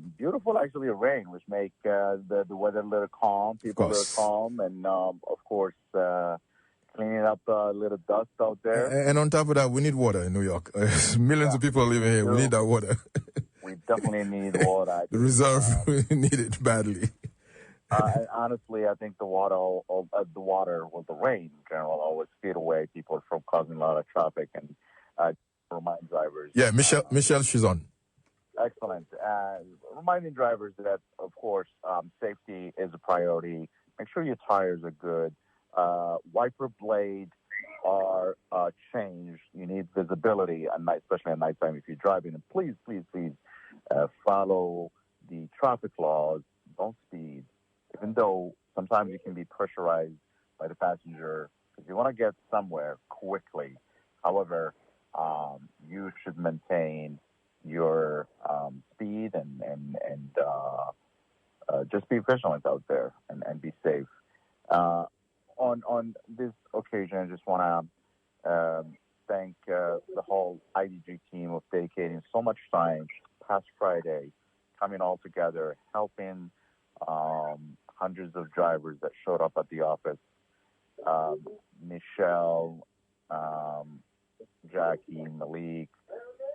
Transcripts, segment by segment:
beautiful, actually, rain, which make the weather a little calm, people a little calm, and of course, cleaning up a little dust out there. And on top of that, we need water in New York. Millions of people living here. We need that water. We definitely need water. The reserve, we need it badly. And honestly, I think the rain in general, always steered away people from causing a lot of traffic and remind drivers. Yeah, Michelle, she's on. Excellent. Reminding drivers that, of course, safety is a priority. Make sure your tires are good. Wiper blades are changed. You need visibility at night, especially at nighttime if you're driving. And please, follow the traffic laws. Don't speed. Even though sometimes you can be pressurized by the passenger because you want to get somewhere quickly. However, you should maintain your speed and just be vigilant out there and be safe. On this occasion, I just want to thank the whole IDG team of dedicating so much time past Friday, coming all together, helping hundreds of drivers that showed up at the office. Michelle, Jackie, Malik,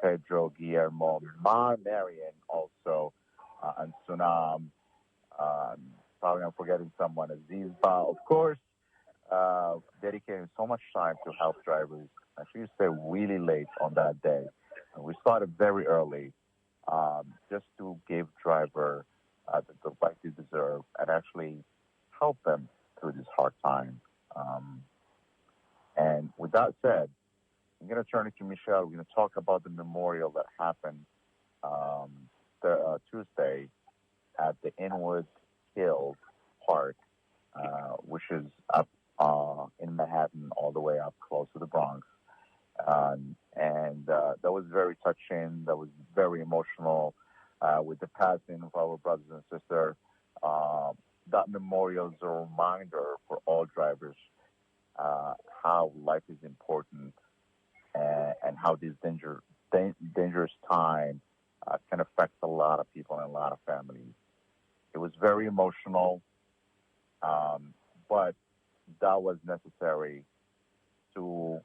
Pedro, Guillermo, Marian also, and Sunam. Probably I'm forgetting someone, Azizba, of course, dedicating so much time to help drivers. I should say really late on that day. And we started very early just to give driver the right they deserve and actually help them through this hard time. And with that said, I'm going to turn it to Michelle. We're going to talk about the memorial that happened Tuesday at the Inwood Hill Park, which is up in Manhattan, all the way up close to the Bronx. And that was very touching. That was very emotional with the passing of our brothers and sisters. That memorial is a reminder for all drivers how life is important and how this dangerous time can affect a lot of people and a lot of families. It was very emotional, but that was necessary to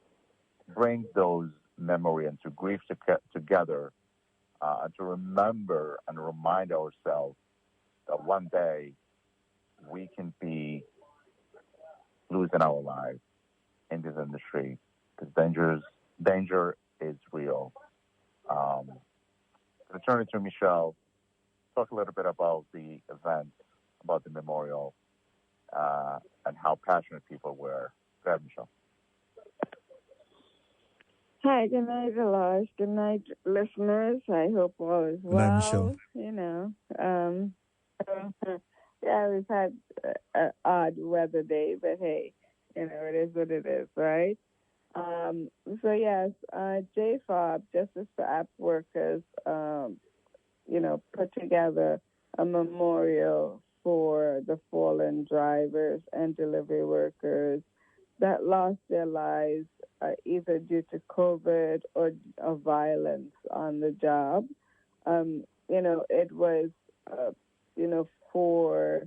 bring those memories and to grief together and to remember and remind ourselves that one day we can be losing our lives in this industry because danger is real. I'm going to turn it to Michelle. Talk a little bit about the event, about the memorial, and how passionate people were. Go ahead, Michelle. Hi, good night, Alosh. Good night, listeners. I hope all is well. Good night, Michelle. You know, yeah, we've had an odd weather day, but hey, you know, it is what it is, right? So yes, JFOB, Justice for App Workers, you know, put together a memorial for the fallen drivers and delivery workers that lost their lives either due to COVID or violence on the job. You know, it was, you know, for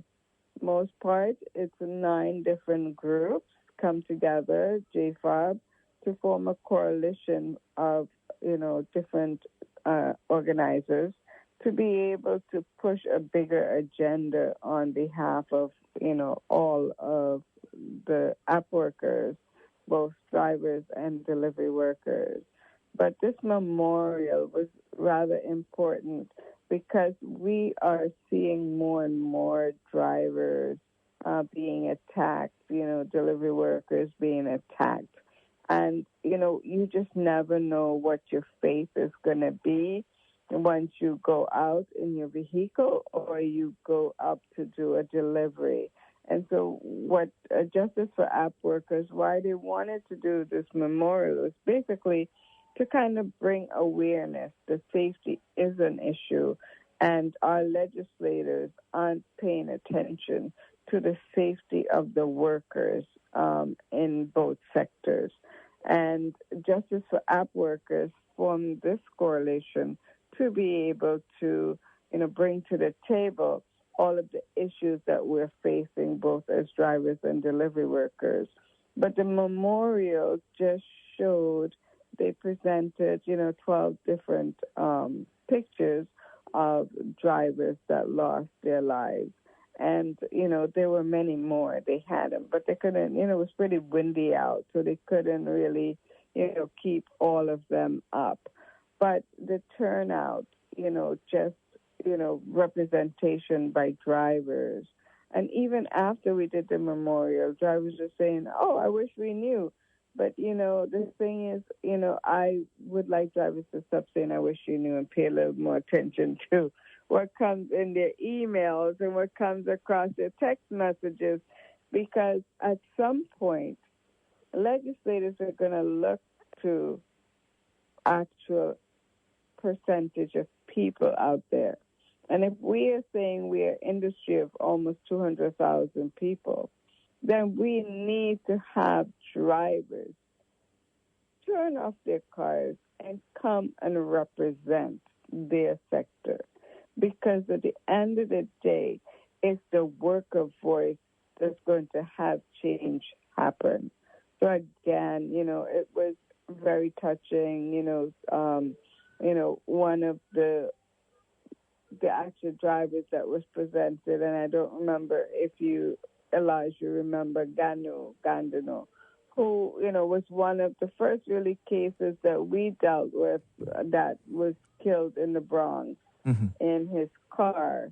most part, it's 9 different groups come together, JFOB, to form a coalition of, you know, different organizers to be able to push a bigger agenda on behalf of, you know, all of the app workers, both drivers and delivery workers. But this memorial was rather important because we are seeing more and more drivers being attacked, you know, delivery workers being attacked. And, you know, you just never know what your fate is going to be once you go out in your vehicle or you go up to do a delivery. And so what Justice for App Workers, why they wanted to do this memorial was basically to kind of bring awareness that safety is an issue and our legislators aren't paying attention to the safety of the workers in both sectors. And Justice for App Workers formed this coalition to be able to bring to the table all of the issues that we're facing, both as drivers and delivery workers. But the memorial just showed, they presented, 12 different pictures of drivers that lost their lives. And, there were many more. They had them, but they couldn't, it was pretty windy out, so they couldn't really, keep all of them up. But the turnout, just, representation by drivers. And even after we did the memorial, drivers were saying, oh, I wish we knew. But, the thing is, I would like drivers to stop saying, I wish you knew, and pay a little more attention to what comes in their emails and what comes across their text messages, because at some point, legislators are going to look to actual percentage of people out there. And if we are saying we are an industry of almost 200,000 people, then we need to have drivers turn off their cars and come and represent their sector. Because at the end of the day, it's the worker voice that's going to have change happen. So again, it was very touching. One of the actual drivers that was presented, and I don't remember if you, Elijah, remember Gandano, who, was one of the first really cases that we dealt with that was killed in the Bronx in his car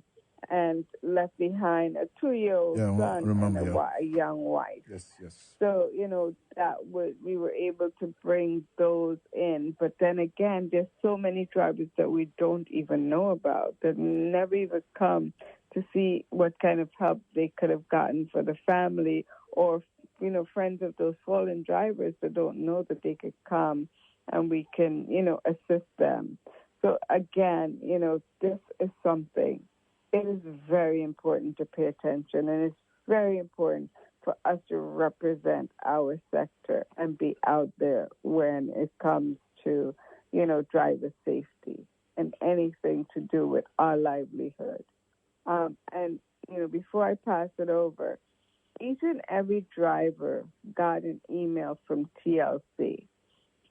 and left behind a 2-year-old son and a young wife. Yes. So, we were able to bring those in. But then again, there's so many drivers that we don't even know about, that never even come to see what kind of help they could have gotten for the family, or, friends of those fallen drivers that don't know that they could come and we can, assist them. So again, this is something. It is very important to pay attention, and it's very important for us to represent our sector and be out there when it comes to, driver safety and anything to do with our livelihood. And, before I pass it over, each and every driver got an email from TLC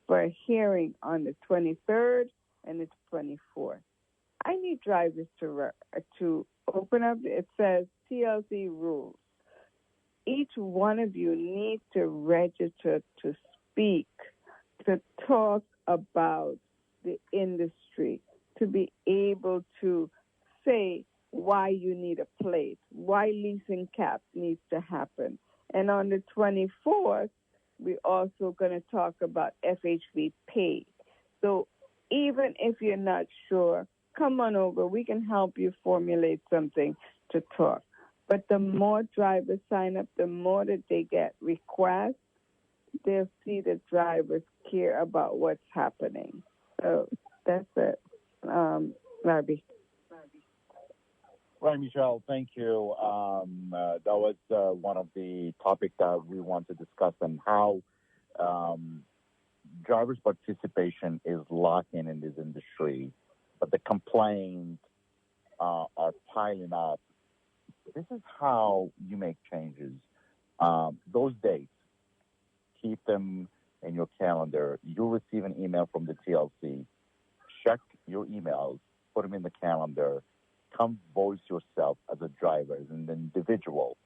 for a hearing on the 23rd and the 24th. I need drivers to open up. It says TLC rules. Each one of you needs to register to speak, to talk about the industry, to be able to say why you need a plate, why leasing caps needs to happen. And on the 24th, we're also going to talk about FHV pay. So even if you're not sure, come on over. We can help you formulate something to talk. But the more drivers sign up, the more that they get requests, they'll see that drivers care about what's happening. So that's it. Larry. Right, Michelle, thank you. That was one of the topics that we want to discuss, and how drivers' participation is lacking in this industry, but the complaints are piling up. This is how you make changes. Those dates, keep them in your calendar. You'll receive an email from the TLC. Check your emails, put them in the calendar. Come voice yourself as a driver, as an individual.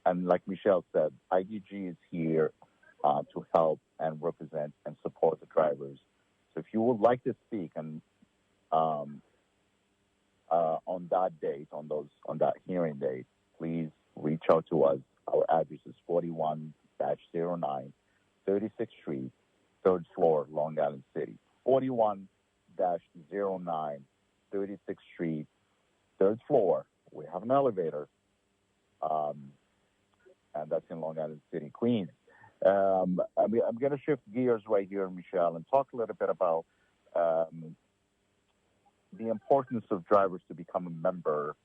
And like Michelle said, IDG is here to help and represent and support the drivers. So if you would like to speak and on that date, on that hearing date, please reach out to us. Our address is 41-09 36th Street, 3rd floor, Long Island City. 41-09 36th Street, 3rd floor. We have an elevator, and that's in Long Island City, Queens. I'm going to shift gears right here, Michelle, and talk a little bit about the importance of drivers to become a member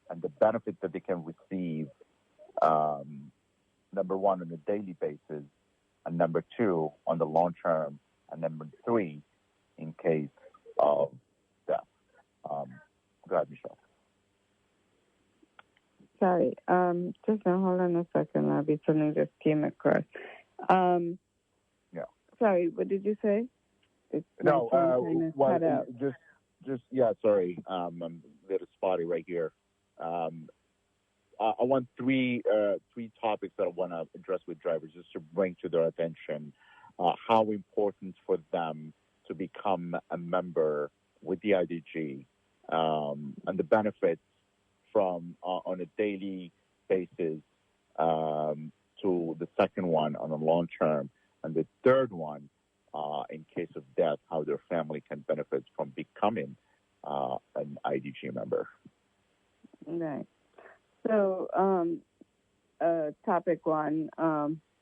and the benefits that they can receive, number one, on a daily basis, and number two, on the long term, and number three, in case of death. Go ahead, Michelle. Sorry, just now, hold on a second, Abby. Something just came across. Yeah. Sorry, what did you say? No, sorry. I'm a little spotty right here. I want three topics that I want to address with drivers, just to bring to their attention how important for them to become a member with the IDG, and the benefits from on a daily basis, to the second one on a long term, and the third one, in case of death, how their family can benefit from becoming an IDG member. Right. So, topic one,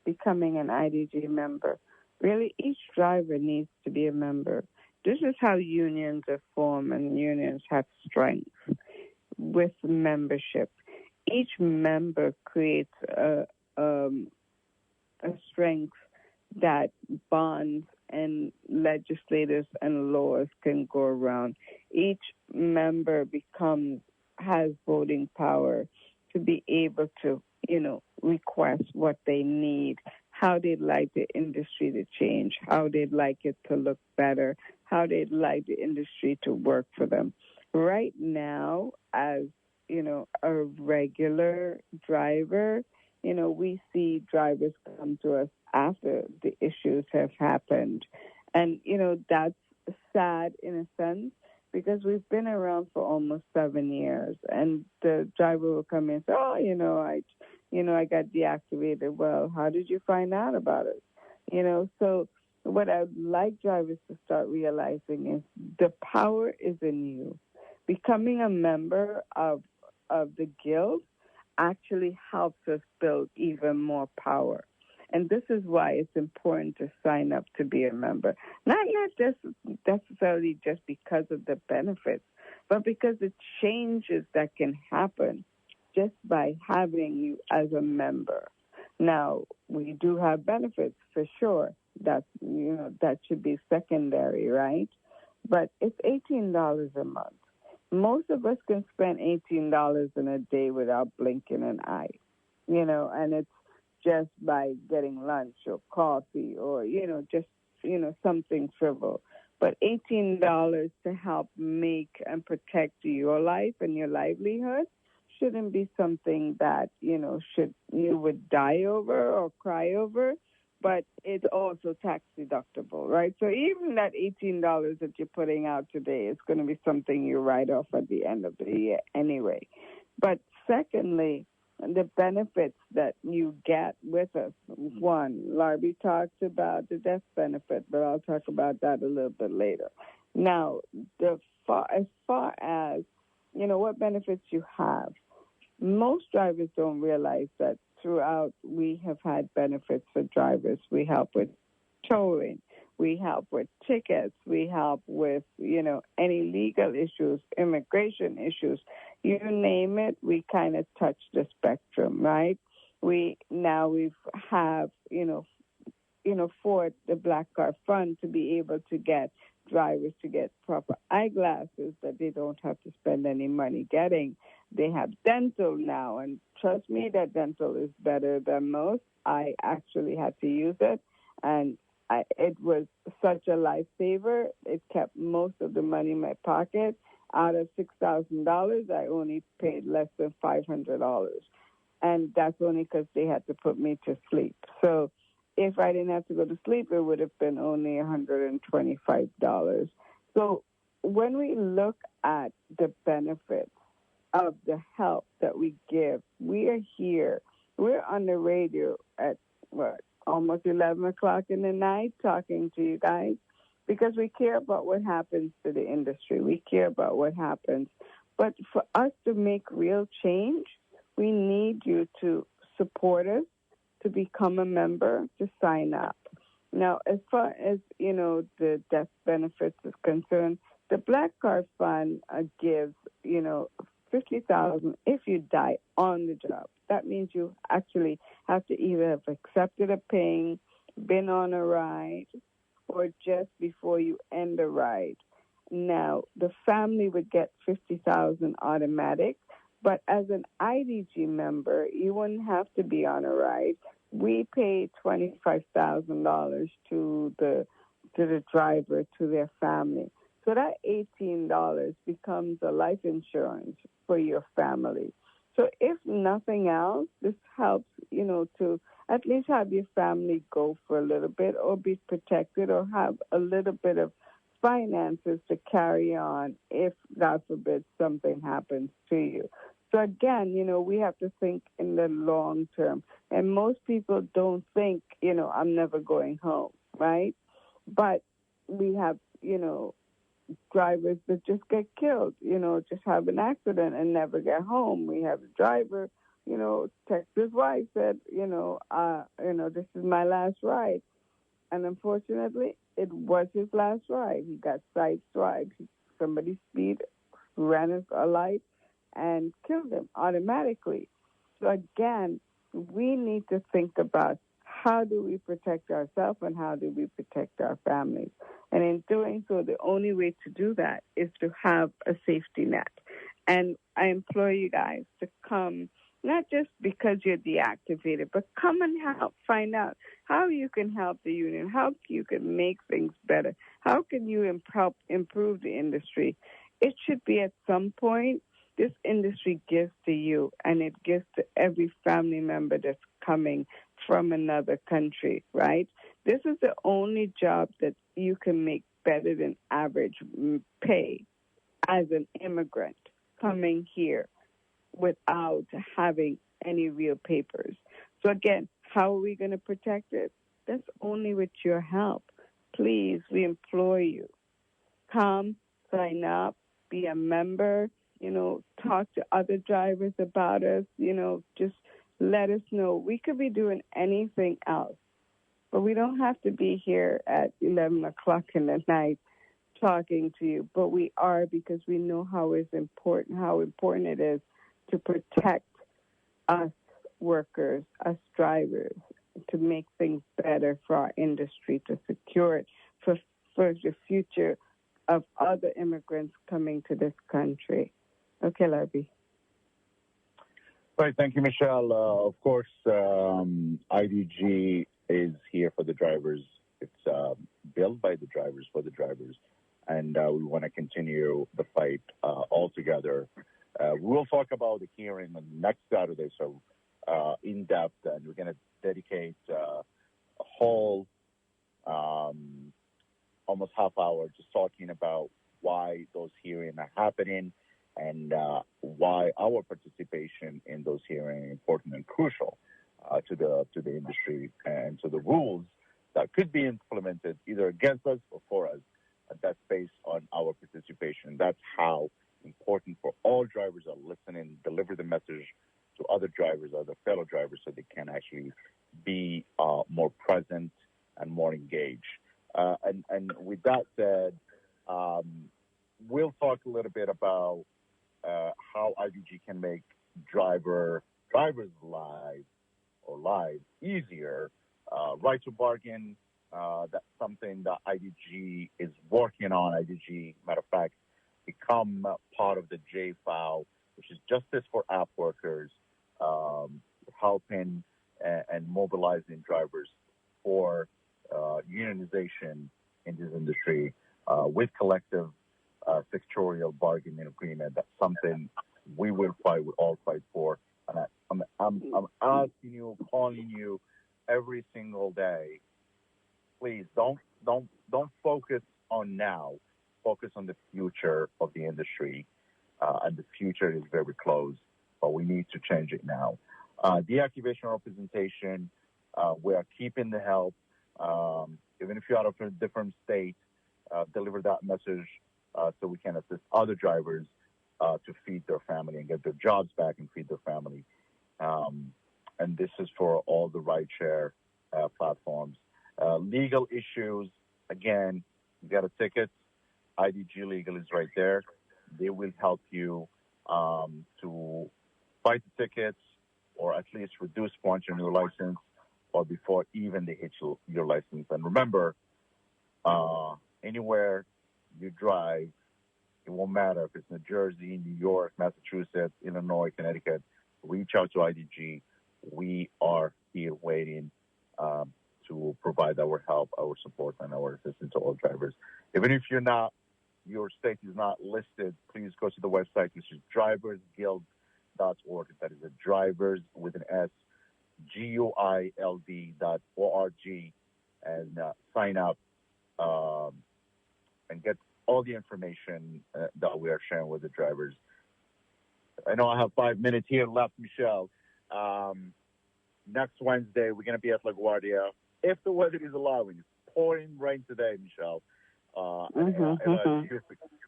becoming an IDG member. Really, each driver needs to be a member. This is how unions are formed, and unions have strength with membership. Each member creates a strength that bonds and legislators and laws can go around. Each member has voting power to be able to, request what they need, how they'd like the industry to change, how they'd like it to look better, how they'd like the industry to work for them. Right now, as, a regular driver, we see drivers come to us after the issues have happened. And, that's sad in a sense, because we've been around for almost 7 years, and the driver will come in and say, I got deactivated. Well, how did you find out about it? So what I'd like drivers to start realizing is the power is in you. Becoming a member of the guild actually helps us build even more power. And this is why it's important to sign up to be a member. Not just necessarily just because of the benefits, but because the changes that can happen just by having you as a member. Now, we do have benefits for sure. That should be secondary, right? But it's $18 a month. Most of us can spend $18 in a day without blinking an eye, and it's just by getting lunch or coffee or, something trivial. But $18 to help make and protect your life and your livelihood shouldn't be something that, you would die over or cry over, but it's also tax deductible, right? So even that $18 that you're putting out today is going to be something you write off at the end of the year anyway. But secondly, the benefits that you get with us. One, Larby talked about the death benefit, but I'll talk about that a little bit later. Now, as far as, what benefits you have, most drivers don't realize that throughout we have had benefits for drivers. We help with towing. We help with tickets. We help with, any legal issues, immigration issues. You name it, we kind of touch the spectrum, right? We have, for the Black Car Fund to be able to get drivers to get proper eyeglasses that they don't have to spend any money getting. They have dental now, and trust me, that dental is better than most. I actually had to use it, and it was such a lifesaver. It kept most of the money in my pocket. Out of $6,000, I only paid less than $500, and that's only because they had to put me to sleep. So if I didn't have to go to sleep, it would have been only $125. So when we look at the benefits of the help that we give, we are here. We're on the radio at, almost 11 o'clock in the night talking to you guys, because we care about what happens to the industry. We care about what happens. But for us to make real change, we need you to support us, to become a member, to sign up. Now, as far as, the death benefits is concerned, the Black Car Fund gives, $50,000 if you die on the job. That means you actually have to either have accepted a ping, been on a ride, or just before you end the ride. Now, the family would get $50,000 automatic, but as an IDG member, you wouldn't have to be on a ride. We pay $25,000 to the driver, to their family. So that $18 becomes a life insurance for your family. So if nothing else, this helps, to at least have your family go for a little bit or be protected or have a little bit of finances to carry on if, God forbid, something happens to you. So again, we have to think in the long term. And most people don't think, I'm never going home, right? But we have, drivers that just get killed, just have an accident and never get home. We have a driver, text his wife, said, this is my last ride. And unfortunately, it was his last ride. He got sideswiped. Somebody ran a light and killed him automatically. So again, we need to think about how do we protect ourselves and how do we protect our families. And in doing so, the only way to do that is to have a safety net. And I implore you guys to come, not just because you're deactivated, but come and help, find out how you can help the union, how you can make things better, how can you help improve the industry. It should be at some point, this industry gives to you, and it gives to every family member that's coming from another country, right? This is the only job that you can make better than average pay as an immigrant coming here without having any real papers. So again, how are we going to protect it? That's only with your help. Please, we implore you, come, sign up, be a member, talk to other drivers about us, just let us know. We could be doing anything else, but we don't have to be here at 11 o'clock in the night talking to you, but we are, because we know how important it is to protect us workers, us drivers, to make things better for our industry, to secure it for the future of other immigrants coming to this country. Okay, Larry. Right. Thank you, Michelle. Of course, IDG is here for the drivers. It's built by the drivers for the drivers. And we want to continue the fight all together. We'll talk about the hearing on next Saturday, so in depth, and we're going to dedicate a whole almost half hour just talking about why those hearings are happening and why our participation in those hearings is important and crucial to the industry and to the rules that could be implemented either against us or for us. That's based on our participation. That's how important for all drivers are listening, deliver the message to other drivers, other fellow drivers, so they can actually be more present and more engaged. And with that said, we'll talk a little bit about how IDG can make drivers' lives easier. Right to bargain, that's something that IDG is working on. IDG, matter of fact, become part of the JFAO, which is Justice for App Workers, helping and mobilizing drivers for unionization in this industry with collective sectorial bargaining agreement. That's something we will fight. We all fight for. And I'm asking you, calling you every single day. Please don't focus on now. Focus on the future of the industry, and the future is very close. But we need to change it now. Deactivation representation. We are keeping the help. Even if you're out of a different state, deliver that message so we can assist other drivers to feed their family and get their jobs back and feed their family. And this is for all the rideshare platforms. Legal issues, again, you got a ticket, IDG Legal is right there. They will help you to fight the tickets or at least reduce points on your license or before even they hit your license. And remember, anywhere you drive, It won't matter if it's New Jersey, New York, Massachusetts, Illinois, Connecticut. Reach out to IDG. We are here waiting to provide our help, our support, and our assistance to all drivers. Even if your state is not listed, please go to the website, which is driversguild.org. That is a drivers with an S, GUILD.org, and sign up and get all the information that we are sharing with the drivers. I know I have 5 minutes here left, Michelle. Next Wednesday, we're going to be at LaGuardia. If the weather is allowing, it's pouring rain today, Michelle.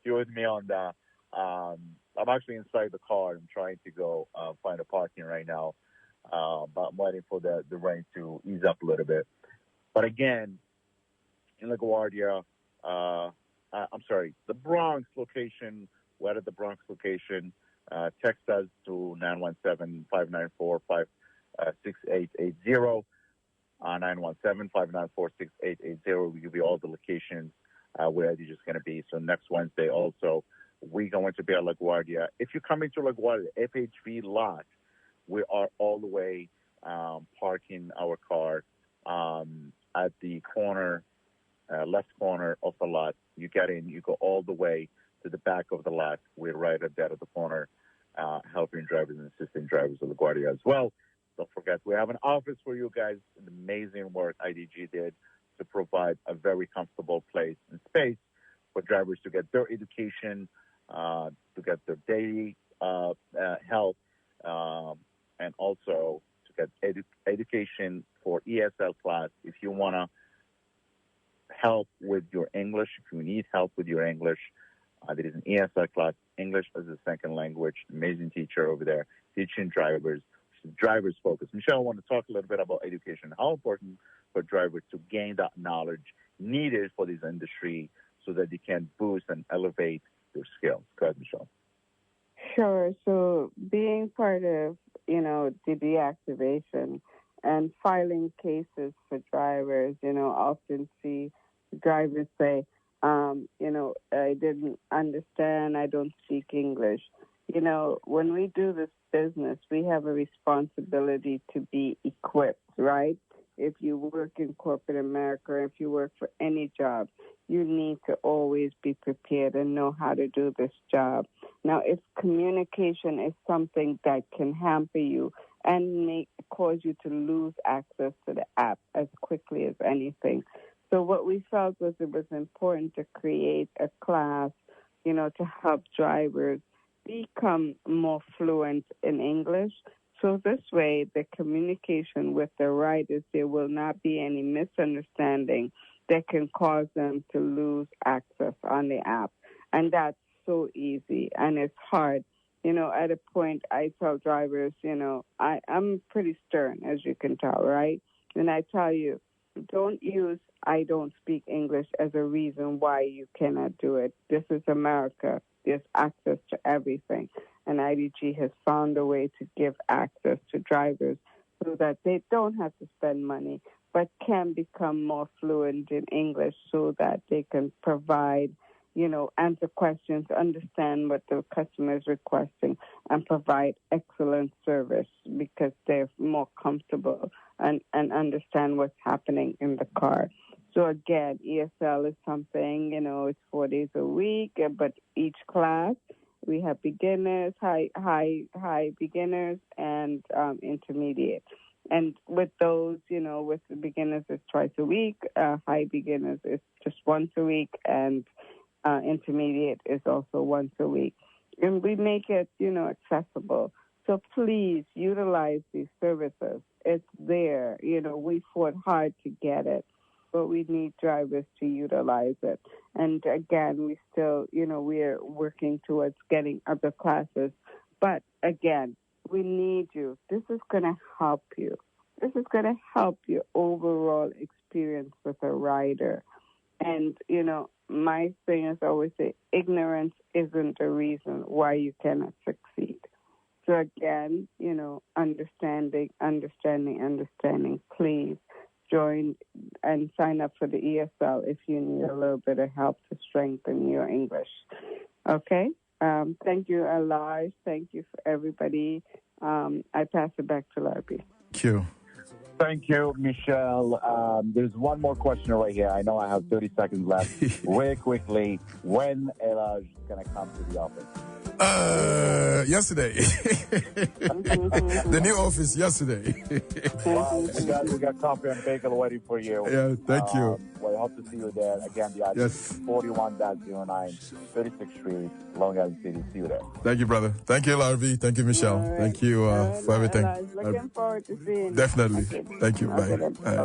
You're with me on that. I'm actually inside the car. I'm trying to go find a parking right now, but I'm waiting for the rain to ease up a little bit. But again, in LaGuardia, the Bronx location, we're at the Bronx location. Text us to 917-594-6880. 917-594-6880. We give you all the locations where it is going to be. So next Wednesday also, we're going to be at LaGuardia. If you're coming to LaGuardia, FHV lot, we are all the way parking our car at the corner, left corner of the lot. You get in, you go all the way to the back of the lot. We're right at that at the corner, helping drivers and assisting drivers of LaGuardia as well. Don't forget, we have an office for you guys. An amazing work IDG did to provide a very comfortable place and space for drivers to get their education, to get their daily help, and also to get education for ESL class. If you want to help with your English, if you need help with your English, there is an ESL class, English as a second language. Amazing teacher over there teaching drivers. Drivers focus. Michelle, I want to talk a little bit about education. How important for drivers to gain that knowledge needed for this industry so that they can boost and elevate their skills. Go ahead, Michelle. Sure. So being part of, the deactivation and filing cases for drivers, often see drivers say, I didn't understand, I don't speak English. When we do this business, we have a responsibility to be equipped, right? If you work in corporate America, if you work for any job, you need to always be prepared and know how to do this job. Now, if communication is something that can hamper you and cause you to lose access to the app as quickly as anything. So what we felt was it was important to create a class, to help drivers become more fluent in English. So this way, the communication with the riders, there will not be any misunderstanding that can cause them to lose access on the app. And that's so easy, and it's hard. At a point, I tell drivers, I'm pretty stern, as you can tell, right? And I tell you, don't use I don't speak English as a reason why you cannot do it. This is America. There's access to everything. And IDG has found a way to give access to drivers so that they don't have to spend money, but can become more fluent in English so that they can provide, answer questions, understand what the customer is requesting, and provide excellent service because they're more comfortable and understand what's happening in the car. So again, ESL is something, it's 4 days a week, but each class we have beginners, high beginners, and intermediate. And with those, with the beginners, it's twice a week. High beginners is just once a week, and intermediate is also once a week. And we make it, accessible. So please utilize these services. It's there. We fought hard to get it, but we need drivers to utilize it. And again, we still, we're working towards getting other classes. But again, we need you. This is going to help you. This is going to help your overall experience with a rider. And, my thing is I always say, ignorance isn't a reason why you cannot succeed. So again, understanding. Please join and sign up for the ESL if you need a little bit of help to strengthen your English. Okay. Thank you, Elijah. Thank you for everybody. I pass it back to Larby. Thank you. Thank you, Michelle. There's one more question right here. I know I have 30 seconds left. Very quickly, when Elijah is going to come to the office? Yesterday. The new office yesterday. Well, we got coffee and bagel waiting for you. Yeah, thank you. We hope to see you there. Again, the address is 41-09, 36th Street, Long Island City. See you there. Thank you, brother. Thank you, Larby. Thank you, Michelle. Right. Thank you for everything. Looking forward to seeing you. Definitely. Okay. Thank you. Okay, Bye. bye.